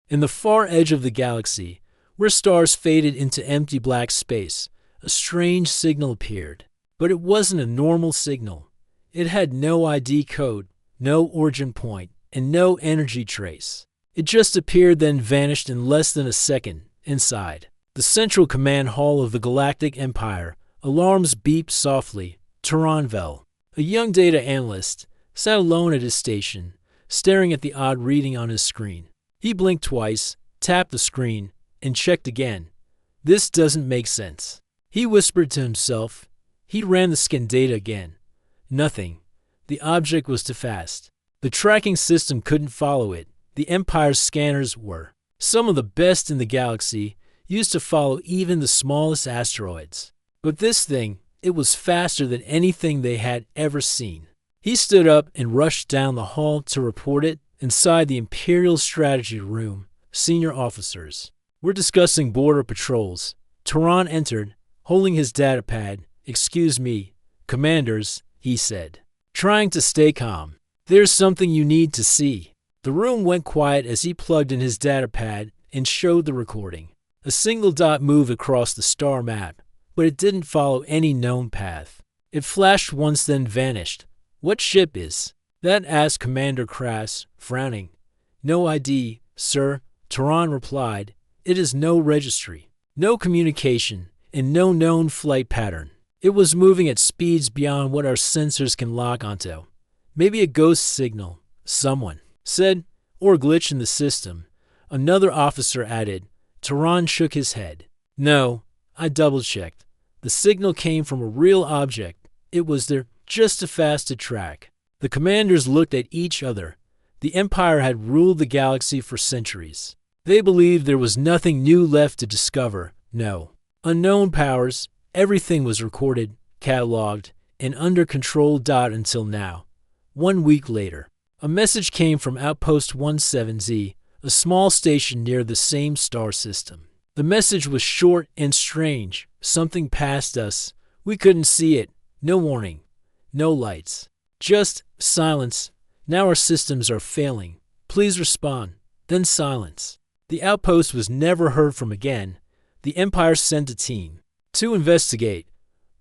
In the far edge of the galaxy, where stars faded into empty black space, a strange signal appeared. But it wasn't a normal signal. It had no ID code, no origin point, and no energy trace. It just appeared then vanished in less than a second. Inside the central command hall of the Galactic Empire, alarms beeped softly. Taranvel, a young data analyst, sat alone at his station, staring at the odd reading on his screen. He blinked twice, tapped the screen, and checked again. This doesn't make sense, he whispered to himself. He ran the scan data again. Nothing. The object was too fast. The tracking system couldn't follow it. The Empire's scanners were some of the best in the galaxy, used to follow even the smallest asteroids. But this thing, it was faster than anything they had ever seen. He stood up and rushed down the hall to report it. Inside the Imperial Strategy Room, senior officers were discussing border patrols. Taran entered, holding his datapad. "Excuse me, commanders," he said, trying to stay calm. "There's something you need to see." The room went quiet as he plugged in his datapad and showed the recording. A single dot moved across the star map, but it didn't follow any known path. It flashed once then vanished. "What ship is that?" asked Commander Krass, frowning. "No ID, sir," Taran replied. "It is no registry, no communication, and no known flight pattern. It was moving at speeds beyond what our sensors can lock onto. Maybe a ghost signal, someone said, or a glitch in the system." Another officer added. Taran shook his head. "No, I double-checked. The signal came from a real object. It was there, just too fast to track." The commanders looked at each other. The Empire had ruled the galaxy for centuries. They believed there was nothing new left to discover. No unknown powers. Everything was recorded, cataloged, and under control. Until now. 1 week later, a message came from Outpost 17Z, a small station near the same star system. The message was short and strange. "Something passed us. We couldn't see it. No warning. No lights. Just silence. Now our systems are failing. Please respond." Then silence. The outpost was never heard from again. The Empire sent a team to investigate.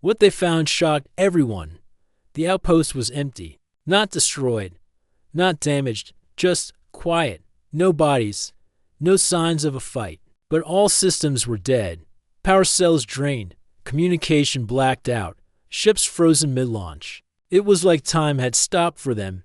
What they found shocked everyone. The outpost was empty. Not destroyed. Not damaged. Just quiet. No bodies. No signs of a fight. But all systems were dead. Power cells drained. Communication blacked out. Ships frozen mid-launch. It was like time had stopped for them.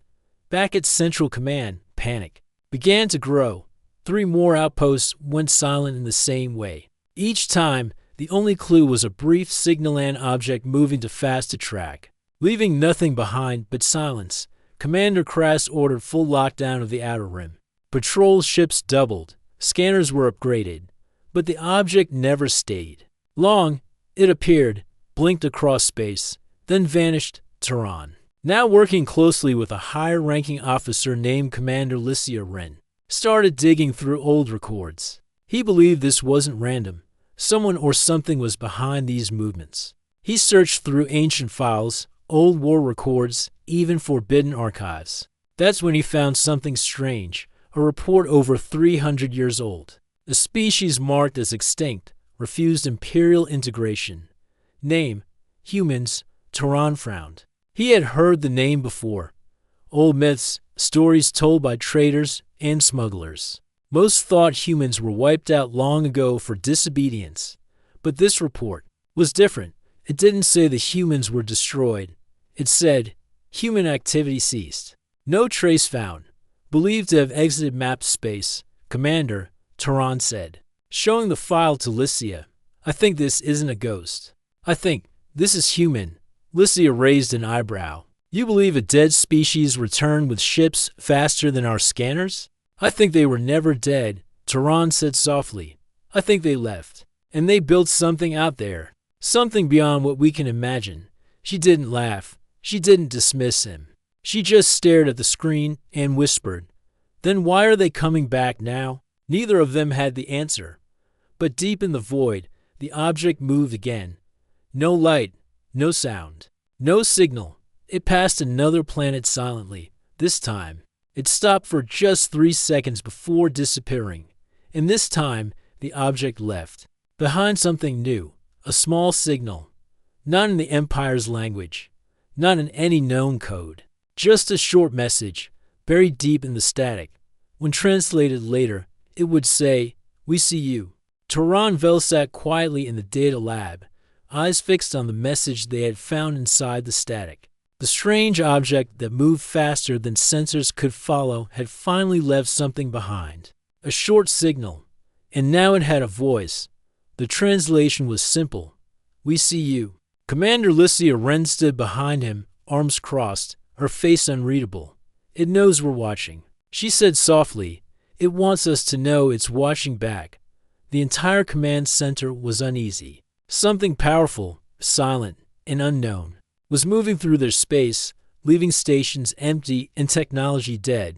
Back at Central Command, panic began to grow. 3 more outposts went silent in the same way. Each time, the only clue was a brief signalant object moving too fast to track, leaving nothing behind but silence. Commander Krass ordered full lockdown of the Outer Rim. Patrol ships doubled. Scanners were upgraded. But the object never stayed long. It appeared, blinked across space, then vanished. Taran, now working closely with a higher-ranking officer named Commander Lycia Wren, started digging through old records. He believed this wasn't random. Someone or something was behind these movements. He searched through ancient files, old war records, even forbidden archives. That's when he found something strange, a report over 300 years old. A species marked as extinct, refused Imperial integration. Name: humans. Taran frowned. He had heard the name before. Old myths, stories told by traders and smugglers. Most thought humans were wiped out long ago for disobedience. But this report was different. It didn't say the humans were destroyed. It said, human activity ceased. No trace found. Believed to have exited map space. Commander, Taran said, showing the file to Lycia. I think this isn't a ghost. I think this is human. Lycia raised an eyebrow. You believe a dead species returned with ships faster than our scanners? I think they were never dead, Taran said softly. I think they left, and they built something out there. Something beyond what we can imagine. She didn't laugh. She didn't dismiss him. She just stared at the screen and whispered, Then why are they coming back now? Neither of them had the answer. But deep in the void, the object moved again. No light, no sound, no signal. It passed another planet silently. This time, it stopped for just 3 seconds before disappearing. And this time, the object left behind something new, a small signal, not in the Empire's language, not in any known code, just a short message buried deep in the static. When translated later, it would say, "We see you." Turan Vel sat quietly in the data lab, eyes fixed on the message they had found inside the static. The strange object that moved faster than sensors could follow had finally left something behind. A short signal, and now it had a voice. The translation was simple. "We see you." Commander Lycia Wren stood behind him, arms crossed, her face unreadable. "It knows we're watching," she said softly. "It wants us to know it's watching back." The entire command center was uneasy. Something powerful, silent, and unknown was moving through their space, leaving stations empty and technology dead.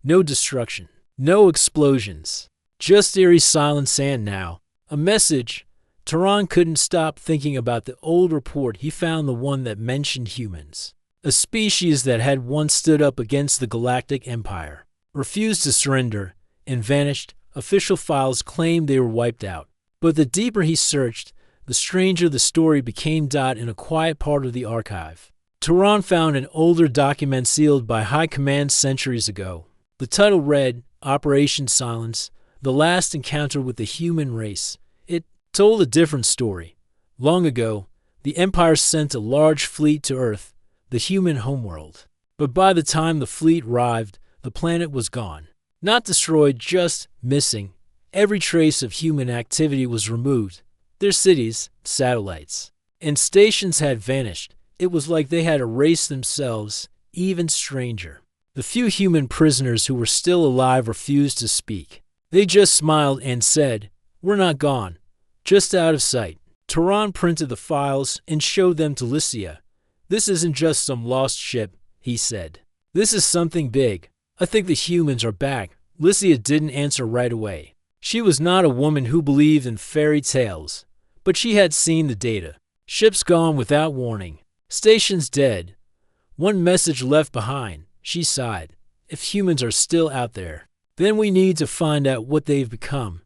No destruction, no explosions, just eerie silent sand now. A message. Turan couldn't stop thinking about the old report he found, the one that mentioned humans. A species that had once stood up against the Galactic Empire, refused to surrender, and vanished. Official files claimed they were wiped out. But the deeper he searched, the stranger the story became. In a quiet part of the archive, Turan found an older document sealed by High Command centuries ago. The title read, "Operation Silence, the last encounter with the human race." It told a different story. Long ago, the Empire sent a large fleet to Earth, the human homeworld. But by the time the fleet arrived, the planet was gone. Not destroyed, just missing. Every trace of human activity was removed. Their cities, satellites, and stations had vanished. It was like they had erased themselves. Even stranger, the few human prisoners who were still alive refused to speak. They just smiled and said, "We're not gone, just out of sight." Turan printed the files and showed them to Lycia. "This isn't just some lost ship," he said. "This is something big. I think the humans are back." Lycia didn't answer right away. She was not a woman who believed in fairy tales, but she had seen the data. Ships gone without warning. Stations dead. One message left behind. She sighed. "If humans are still out there, then we need to find out what they've become."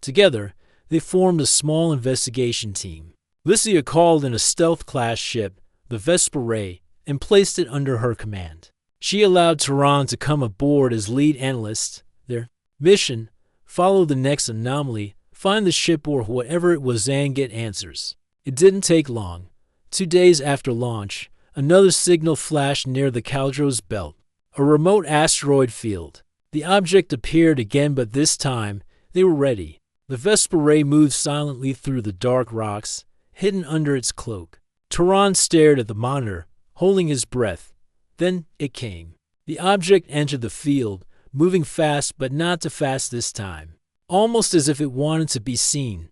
Together, they formed a small investigation team. Lycia called in a stealth-class ship, the Vesper Ray, and placed it under her command. She allowed Turan to come aboard as lead analyst. Their mission: follow the next anomaly, find the ship or whatever it was, and get answers. It didn't take long. 2 days after launch, another signal flashed near the Caldros belt, a remote asteroid field. The object appeared again, but this time they were ready. The Vesper Ray moved silently through the dark rocks, hidden under its cloak. Turan stared at the monitor, holding his breath. Then it came. The object entered the field, moving fast, but not too fast this time, almost as if it wanted to be seen.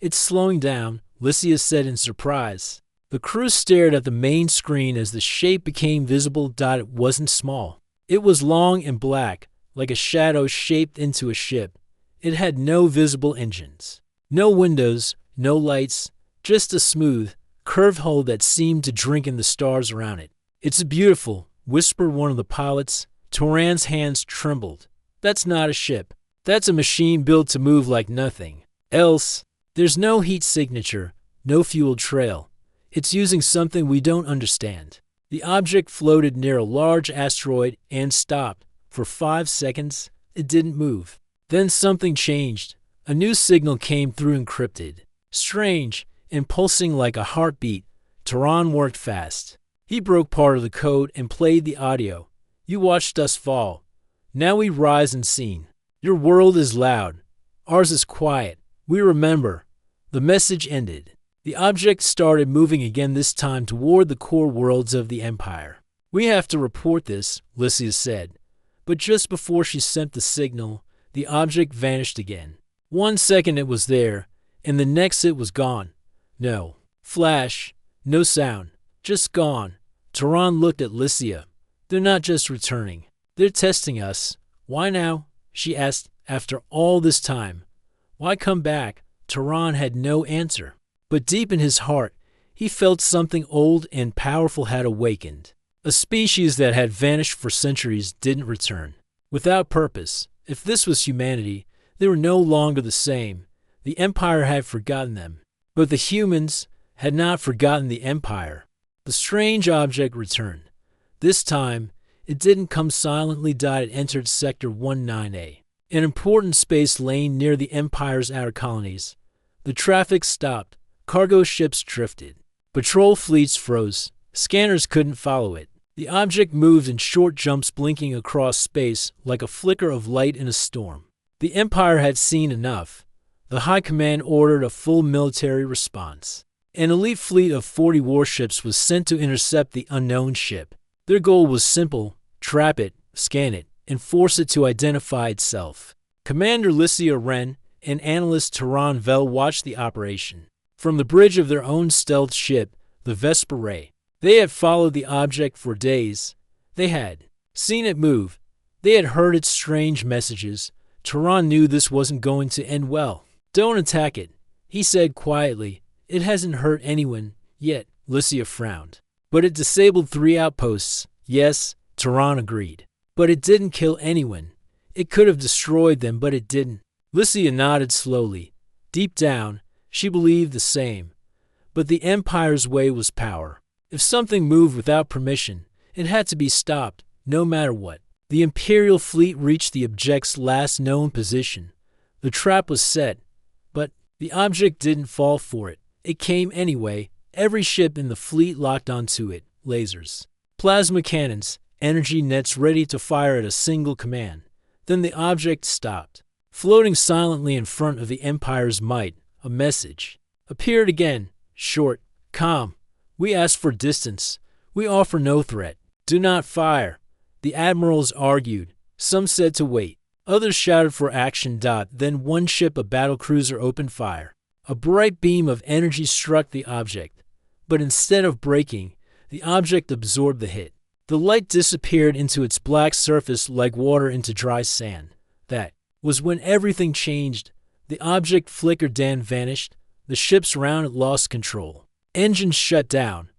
"It's slowing down," Lycia said in surprise. The crew stared at the main screen as the shape became visible. It wasn't small. It was long and black, like a shadow shaped into a ship. It had no visible engines, no windows, no lights, just a smooth, curved hull that seemed to drink in the stars around it. "It's beautiful," whispered one of the pilots. Turan's hands trembled. "That's not a ship. That's a machine built to move like nothing else. There's no heat signature, no fuel trail. It's using something we don't understand." The object floated near a large asteroid and stopped. For 5 seconds, it didn't move. Then something changed. A new signal came through, encrypted, strange, and pulsing like a heartbeat. Turan worked fast. He broke part of the code and played the audio. "You watched us fall. Now we rise and seen. Your world is loud. Ours is quiet. We remember." The message ended. The object started moving again, this time toward the core worlds of the Empire. "We have to report this," Lycia said. But just before she sent the signal, the object vanished again. 1 second it was there, and the next it was gone. No flash, no sound, just gone. Turan looked at Lycia. "They're not just returning. They're testing us." "Why now?" she asked. "After all this time, why come back?" Turan had no answer. But deep in his heart, he felt something old and powerful had awakened. A species that had vanished for centuries didn't return. Without purpose. If this was humanity, They were no longer the same. The Empire had forgotten them. But the humans had not forgotten the Empire. The strange object returned. This time, it didn't come silently. It entered Sector 19A, an important space lane near the Empire's outer colonies. The traffic stopped. Cargo ships drifted. Patrol fleets froze. Scanners couldn't follow it. The object moved in short jumps, blinking across space like a flicker of light in a storm. The Empire had seen enough. The High Command ordered a full military response. An elite fleet of 40 warships was sent to intercept the unknown ship. Their goal was simple: trap it, scan it, and force it to identify itself. Commander Lycia Wren and analyst Tehran Vel watched the operation. From the bridge of their own stealth ship, the Vesper Ray, they had followed the object for days. They had seen it move. They had heard its strange messages. Tehran knew this wasn't going to end well. "Don't attack it," he said quietly. "It hasn't hurt anyone yet." Lycia frowned. "But it disabled 3 outposts." "Yes," Tehran agreed. "But it didn't kill anyone. It could have destroyed them, but it didn't." Lycia nodded slowly. Deep down, she believed the same. But the Empire's way was power. If something moved without permission, it had to be stopped, no matter what. The Imperial fleet reached the object's last known position. The trap was set, but the object didn't fall for it. It came anyway. Every ship in the fleet locked onto it. Lasers, plasma cannons, energy nets ready to fire at a single command. Then the object stopped. Floating silently in front of the Empire's might, a message appeared again, short, calm. "We ask for distance. We offer no threat. Do not fire." The admirals argued. Some said to wait. Others shouted for action. Then one ship, a battlecruiser, opened fire. A bright beam of energy struck the object. But instead of breaking, the object absorbed the hit. The light disappeared into its black surface like water into dry sand. That was when everything changed. The object flickered, then vanished. The ships around it lost control. Engines shut down.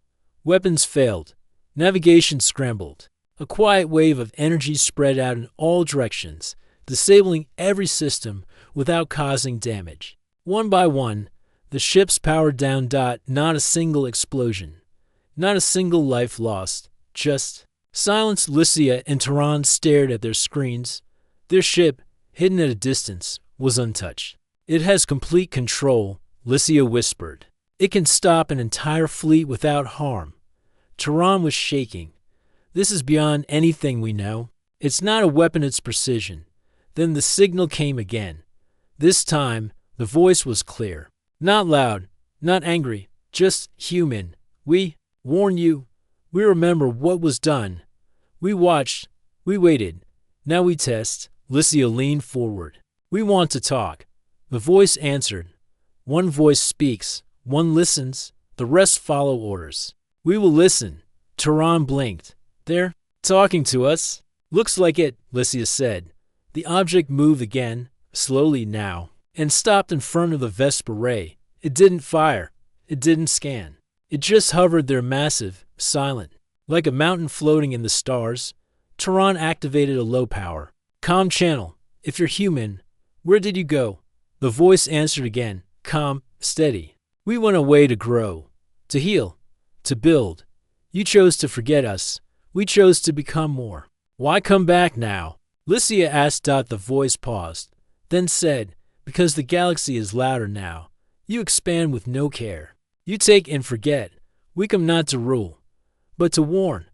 Weapons failed. Navigation scrambled. A quiet wave of energy spread out in all directions, disabling every system without causing damage. One by one, the ships powered down. Not a single explosion. Not a single life lost. Just silence. Lycia and Tehran stared at their screens. Their ship, hidden at a distance, was untouched. "It has complete control," Lycia whispered. "It can stop an entire fleet without harm." Tehran was shaking. "This is beyond anything we know. It's not a weapon, it's precision." Then the signal came again. This time, the voice was clear. Not loud, not angry, just human. "We warn you. We remember what was done. We watched. We waited. Now we test." Lycia leaned forward. "We want to talk." The voice answered. One voice speaks. One listens. The rest follow orders. "We will listen." Tehran blinked. "They're talking to us." "Looks like it," Lycia said. The object moved again, slowly now, and stopped in front of the Vesper Ray. It didn't fire. It didn't scan. It just hovered there, massive, silent, like a mountain floating in the stars. Tehran activated a low power. "Comm channel. If you're human, where did you go?" The voice answered again, calm, steady. "We went away to grow, to heal, to build. You chose to forget us. We chose to become more. Why come back now?" Lycia asked. The voice paused, then said, "Because the galaxy is louder now. You expand with no care. You take and forget. We come not to rule, but to warn."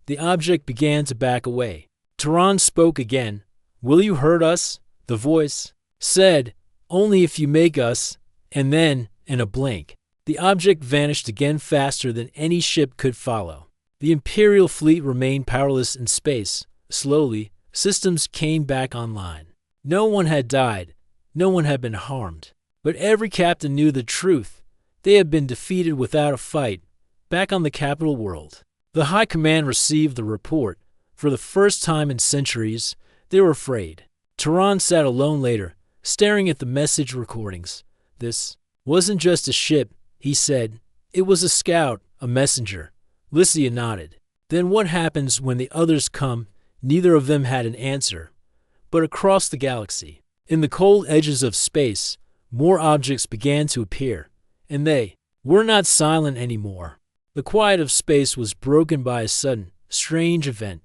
The object began to back away. Tehran spoke again. "Will you hurt us?" The voice said, "Only if you make us." And then, in a blink, the object vanished again, faster than any ship could follow. The Imperial fleet remained powerless in space. Slowly, systems came back online. No one had died. No one had been harmed. But every captain knew the truth. They had been defeated without a fight, back on the capital world. The High Command received the report. For the first time in centuries, they were afraid. Tehran sat alone later, staring at the message recordings. "This wasn't just a ship," he said. "It was a scout, a messenger." Lycia nodded. "Then what happens when the others come?" Neither of them had an answer. But across the galaxy, In the cold edges of space, more objects began to appear, and they were not silent anymore. The quiet of space was broken by a sudden, strange event.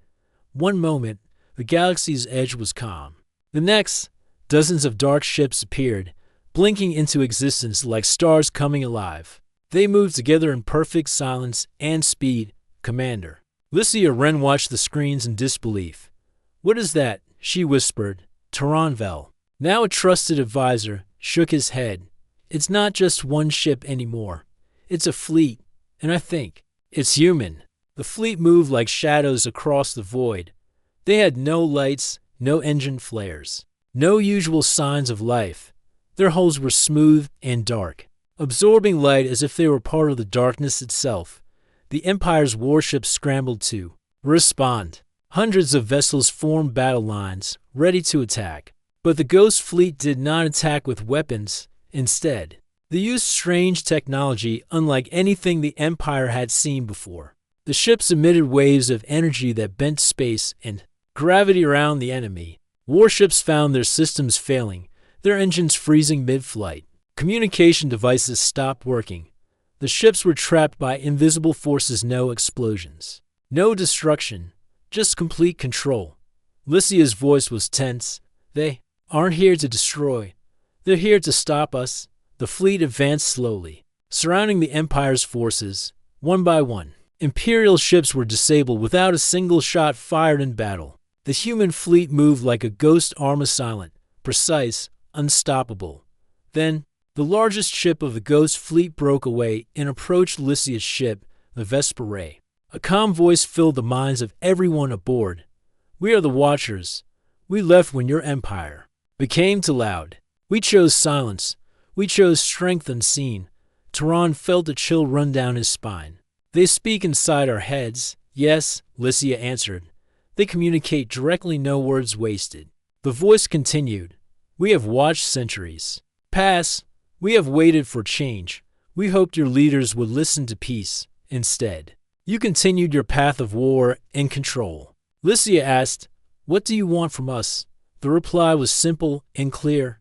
One moment, the galaxy's edge was calm. The next, dozens of dark ships appeared, blinking into existence like stars coming alive. They moved together in perfect silence and speed. Commander Lycia Wren watched the screens in disbelief. "What is that?" she whispered. Taranvel, now a trusted advisor, shook his head. "It's not just one ship anymore. It's a fleet, and I think it's human." The fleet moved like shadows across the void. They had no lights, no engine flares, no usual signs of life. Their hulls were smooth and dark, absorbing light as if they were part of the darkness itself. The Empire's warships scrambled to respond. Hundreds of vessels formed battle lines, ready to attack. But the Ghost Fleet did not attack with weapons. Instead, they used strange technology unlike anything the Empire had seen before. The ships emitted waves of energy that bent space and gravity around the enemy. Warships found their systems failing, their engines freezing mid-flight. Communication devices stopped working. The ships were trapped by invisible forces. No explosions, no destruction, just complete control. Lycia's voice was tense. "They aren't here to destroy. They're here to stop us." The fleet advanced slowly, surrounding the Empire's forces. One by one, Imperial ships were disabled without a single shot fired in battle. The human fleet moved like a ghost army, silent, precise, unstoppable. Then, the largest ship of the Ghost Fleet broke away and approached Lycia's ship, the Vesper Ray. A calm voice filled the minds of everyone aboard. "We are the Watchers. We left when your empire became too loud. We chose silence. We chose strength unseen." Taran felt a chill run down his spine. "They speak inside our heads." "Yes," Lycia answered. "They communicate directly, no words wasted." The voice continued. "We have watched centuries pass. We have waited for change. We hoped your leaders would listen to peace. Instead, you continued your path of war and control." Lycia asked, "What do you want from us?" The reply was simple and clear.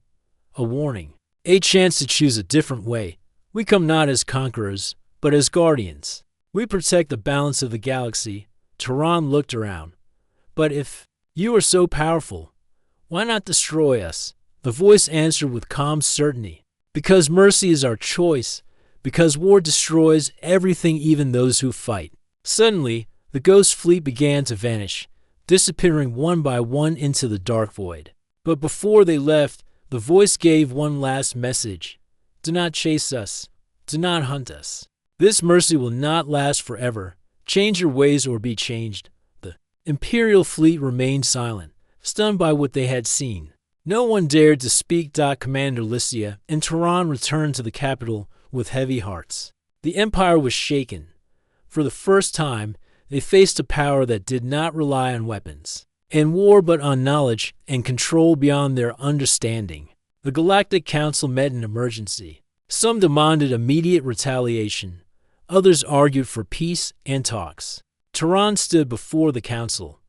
A warning. A chance to choose a different way. "We come not as conquerors, but as guardians. We protect the balance of the galaxy." Taran looked around. "But if you are so powerful, why not destroy us?" The voice answered with calm certainty. "Because mercy is our choice. Because war destroys everything, even those who fight." Suddenly, the Ghost Fleet began to vanish, disappearing one by one into the dark void. But before they left, the voice gave one last message. "Do not chase us. Do not hunt us. This mercy will not last forever. Change your ways or be changed." The Imperial fleet remained silent, stunned by what they had seen. No one dared to speak. Commander Lycia and Taran returned to the capital with heavy hearts. The Empire was shaken. For the first time, they faced a power that did not rely on weapons and war, but on knowledge and control beyond their understanding. The Galactic Council met in emergency. Some demanded immediate retaliation. Others argued for peace and talks. Taran stood before the council.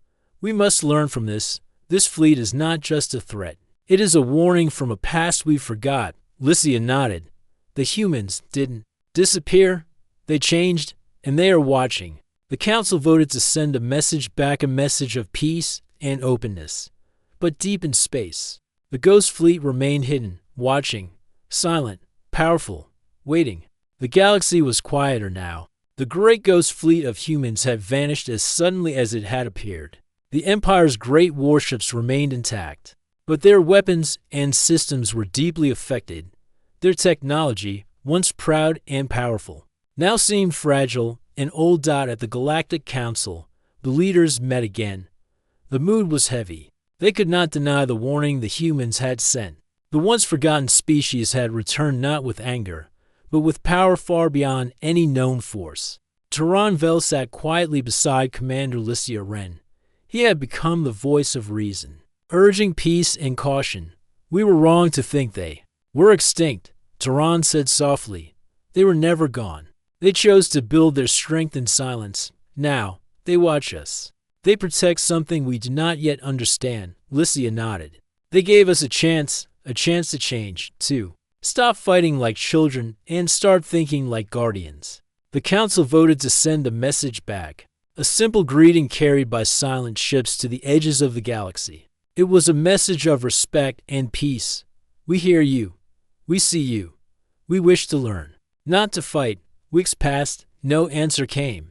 "We must learn from this. This fleet is not just a threat. It is a warning from a past we forgot." Lycia nodded. "The humans didn't disappear. They changed, and they are watching." The council voted to send a message back, a message of peace and openness. But deep in space, the Ghost Fleet remained hidden, watching, silent, powerful, waiting. The galaxy was quieter now. The great Ghost Fleet of humans had vanished as suddenly as it had appeared. The Empire's great warships remained intact, but their weapons and systems were deeply affected. Their technology, once proud and powerful, now seemed fragile and old. At the Galactic Council, the leaders met again. The mood was heavy. They could not deny the warning the humans had sent. The once forgotten species had returned not with anger, but with power far beyond any known force. Taranvel sat quietly beside Commander Lycia Wren. He had become the voice of reason, urging peace and caution. "We were wrong to think they were extinct," Taran said softly. "They were never gone. They chose to build their strength in silence. Now, they watch us. They protect something we do not yet understand." Lycia nodded. They gave us a chance to change, too. Stop fighting like children and start thinking like guardians. The council voted to send a message back, a simple greeting carried by silent ships to the edges of the galaxy. It was a message of respect and peace. We hear you. We see you. We wish to learn, not to fight. Weeks passed, no answer came.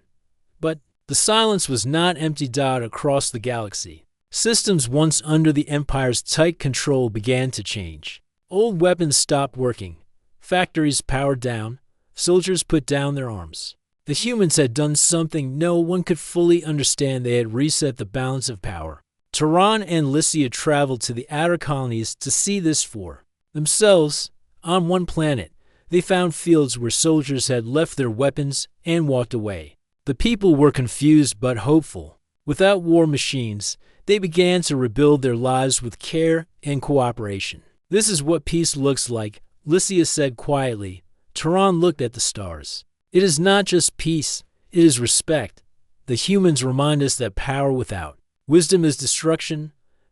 But the silence was not empty. Across the galaxy, systems once under the Empire's tight control began to change. Old weapons stopped working. Factories powered down. Soldiers put down their arms. The humans had done something no one could fully understand. They had reset the balance of power. Tehran and Lycia traveled to the outer colonies to see this for themselves. On one planet, they found fields where soldiers had left their weapons and walked away. The people were confused but hopeful. Without war machines, they began to rebuild their lives with care and cooperation. This is what peace looks like, Lycia said quietly. Tehran looked at the stars. It is not just peace, it is respect. The humans remind us that power without wisdom is destruction.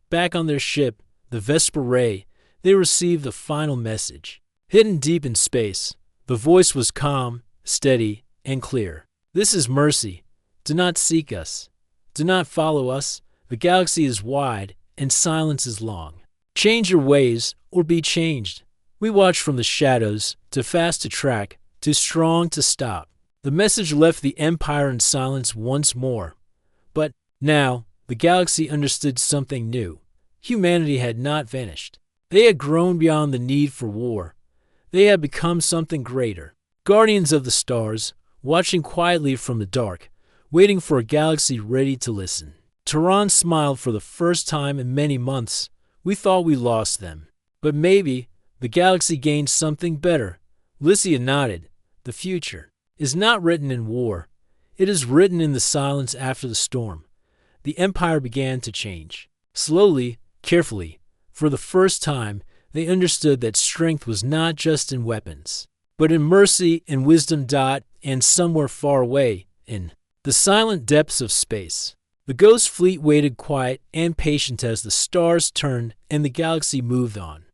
Back on their ship, the Vesper Ray, they received the final message. Hidden deep in space, the voice was calm, steady, and clear. This is mercy. Do not seek us. Do not follow us. The galaxy is wide, and silence is long. Change your ways, or be changed. We watch from the shadows, too fast to track, too strong to stop. The message left the Empire in silence once more. But now, the galaxy understood something new. Humanity had not vanished. They had grown beyond the need for war. They had become something greater. Guardians of the stars, watching quietly from the dark, waiting for a galaxy ready to listen. Tehran smiled for the first time in many months. We thought we lost them. But maybe the galaxy gained something better. Lycia nodded. The future is not written in war. It is written in the silence after the storm. The Empire began to change. Slowly, carefully, for the first time, they understood that strength was not just in weapons, but in mercy and wisdom. And somewhere far away, in the silent depths of space, the Ghost Fleet waited quiet and patient as the stars turned and the galaxy moved on.